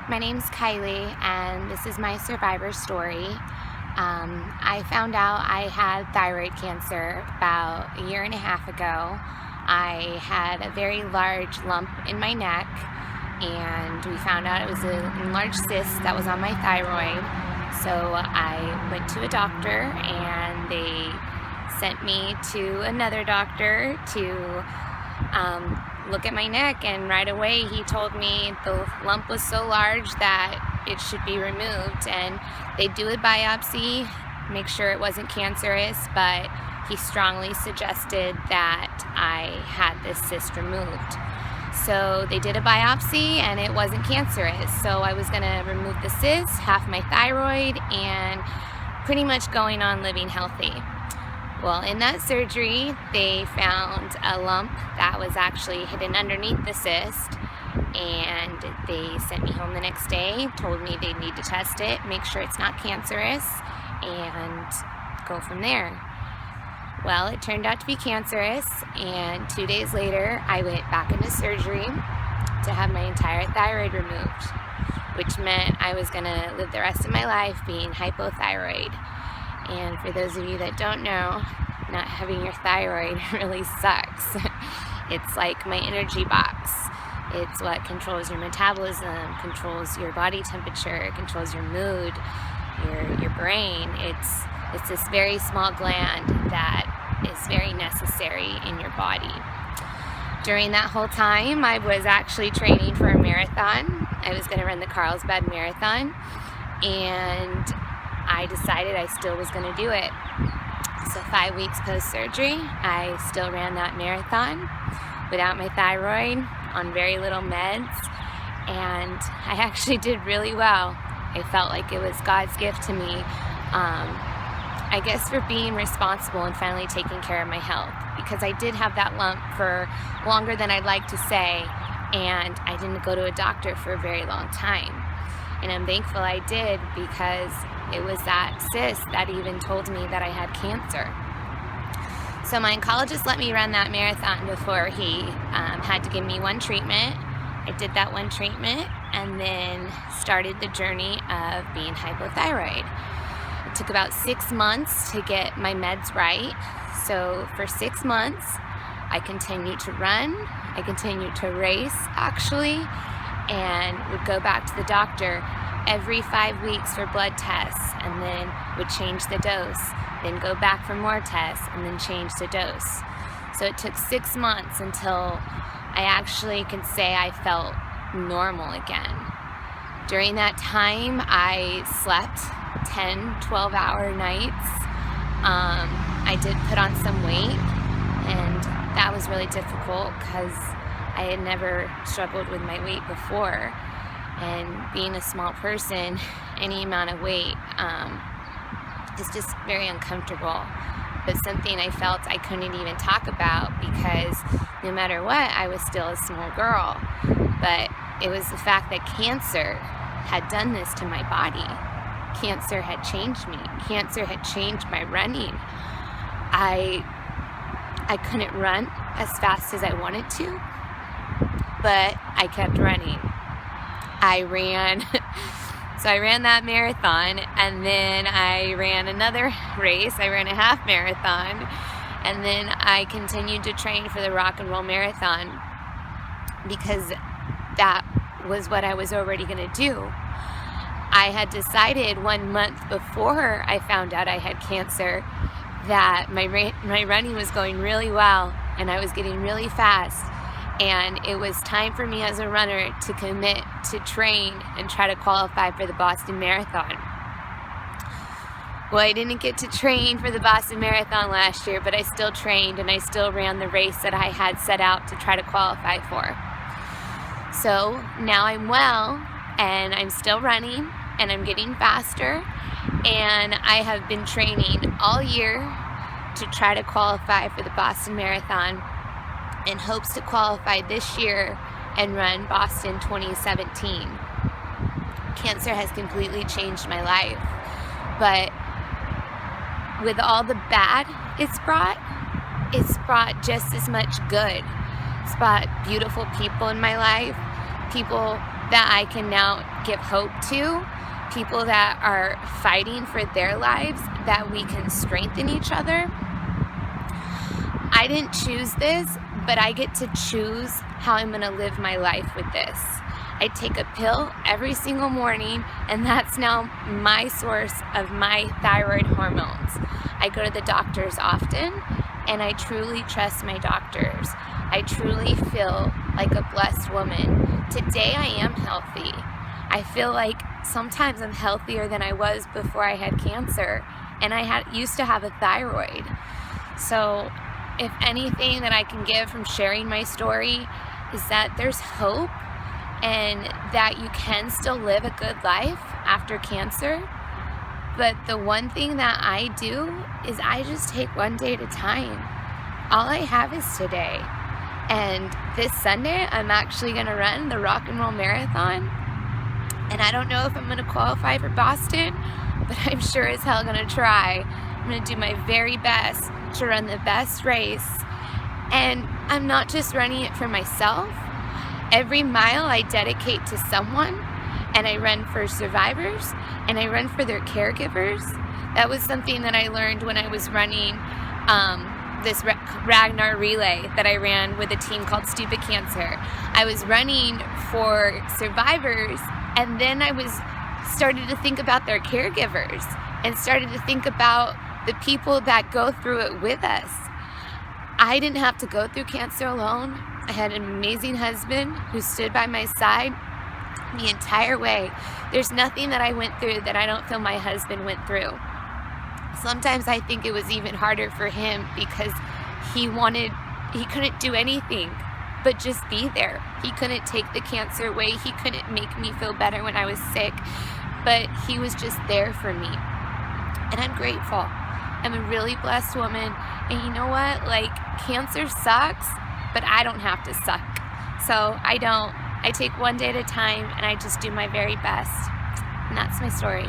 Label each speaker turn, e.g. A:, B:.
A: My name's Kylee, and this is my survivor story. I found out I had thyroid cancer about a year and a half ago. I had a very large lump in my neck, and we found out it was an enlarged cyst that was on my thyroid. So I went to a doctor, and they sent me to another doctor to look at my neck, and right away he told me the lump was so large that it should be removed, and they'd do a biopsy, make sure it wasn't cancerous, but he strongly suggested that I had this cyst removed. So they did a biopsy and it wasn't cancerous, so I was going to remove the cyst, half my thyroid, and pretty much going on living healthy. Well, in that surgery, they found a lump that was actually hidden underneath the cyst, and they sent me home the next day, told me they'd need to test it, make sure it's not cancerous, and go from there. Well, it turned out to be cancerous, and 2 days later, I went back into surgery to have my entire thyroid removed, which meant I was going to live the rest of my life being hypothyroid. And for those of you that don't know, not having your thyroid really sucks. It's like my energy box. It's what controls your metabolism, controls your body temperature, controls your mood, your brain. It's this very small gland that is very necessary in your body. During that whole time, I was actually training for a marathon. I was going to run the Carlsbad Marathon, and I decided I still was going to do it. So 5 weeks post-surgery, I still ran that marathon without my thyroid, on very little meds, and I actually did really well. I felt like it was God's gift to me, I guess, for being responsible and finally taking care of my health, because I did have that lump for longer than I'd like to say, and I didn't go to a doctor for a very long time. And I'm thankful I did, because it was that cyst that even told me that I had cancer. So my oncologist let me run that marathon before he had to give me one treatment. I did that one treatment and then started the journey of being hypothyroid. It took about 6 months to get my meds right. So for 6 months, I continued to run. I continued to race, actually, and would go back to the doctor every 5 weeks for blood tests, and then would change the dose, then go back for more tests, and then change the dose. So it took 6 months until I actually could say I felt normal again. During that time, I slept 10, 12-hour nights. I did put on some weight, and that was really difficult because I had never struggled with my weight before, and being a small person, any amount of weight is just very uncomfortable, but something I felt I couldn't even talk about, because no matter what, I was still a small girl. But it was the fact that cancer had done this to my body. Cancer had changed me. Cancer had changed my running. I couldn't run as fast as I wanted to, but I kept running. I ran that marathon, and then I ran another race. I ran a half marathon, and then I continued to train for the Rock and Roll Marathon, because that was what I was already going to do. I had decided 1 month before I found out I had cancer that my running was going really well, and I was getting really fast. And it was time for me as a runner to commit to train and try to qualify for the Boston Marathon. Well, I didn't get to train for the Boston Marathon last year, but I still trained, and I still ran the race that I had set out to try to qualify for. So now I'm well, and I'm still running, and I'm getting faster, and I have been training all year to try to qualify for the Boston Marathon, in hopes to qualify this year and run Boston 2017. Cancer has completely changed my life, but with all the bad it's brought just as much good. It's brought beautiful people in my life, people that I can now give hope to, people that are fighting for their lives, that we can strengthen each other. I didn't choose this, but I get to choose how I'm gonna live my life with this. I take a pill every single morning, and that's now my source of my thyroid hormones. I go to the doctors often, and I truly trust my doctors. I truly feel like a blessed woman. Today I am healthy. I feel like sometimes I'm healthier than I was before I had cancer, and I used to have a thyroid. So if anything that I can give from sharing my story is that there's hope, and that you can still live a good life after cancer. But the one thing that I do is I just take one day at a time. All I have is today. And this Sunday, I'm actually gonna run the Rock and Roll Marathon. And I don't know if I'm gonna qualify for Boston, but I'm sure as hell gonna try. I'm gonna do my very best to run the best race. And I'm not just running it for myself. Every mile I dedicate to someone, and I run for survivors, and I run for their caregivers. That was something that I learned when I was running this Ragnar relay that I ran with a team called Stupid Cancer. I was running for survivors, and then I started to think about their caregivers, and started to think about the people that go through it with us. I didn't have to go through cancer alone. I had an amazing husband who stood by my side the entire way. There's nothing that I went through that I don't feel my husband went through. Sometimes I think it was even harder for him because he couldn't do anything but just be there. He couldn't take the cancer away. He couldn't make me feel better when I was sick, but he was just there for me. And I'm grateful. I'm a really blessed woman. And you know what? Like, cancer sucks, but I don't have to suck. So I don't. I take one day at a time, and I just do my very best. And that's my story.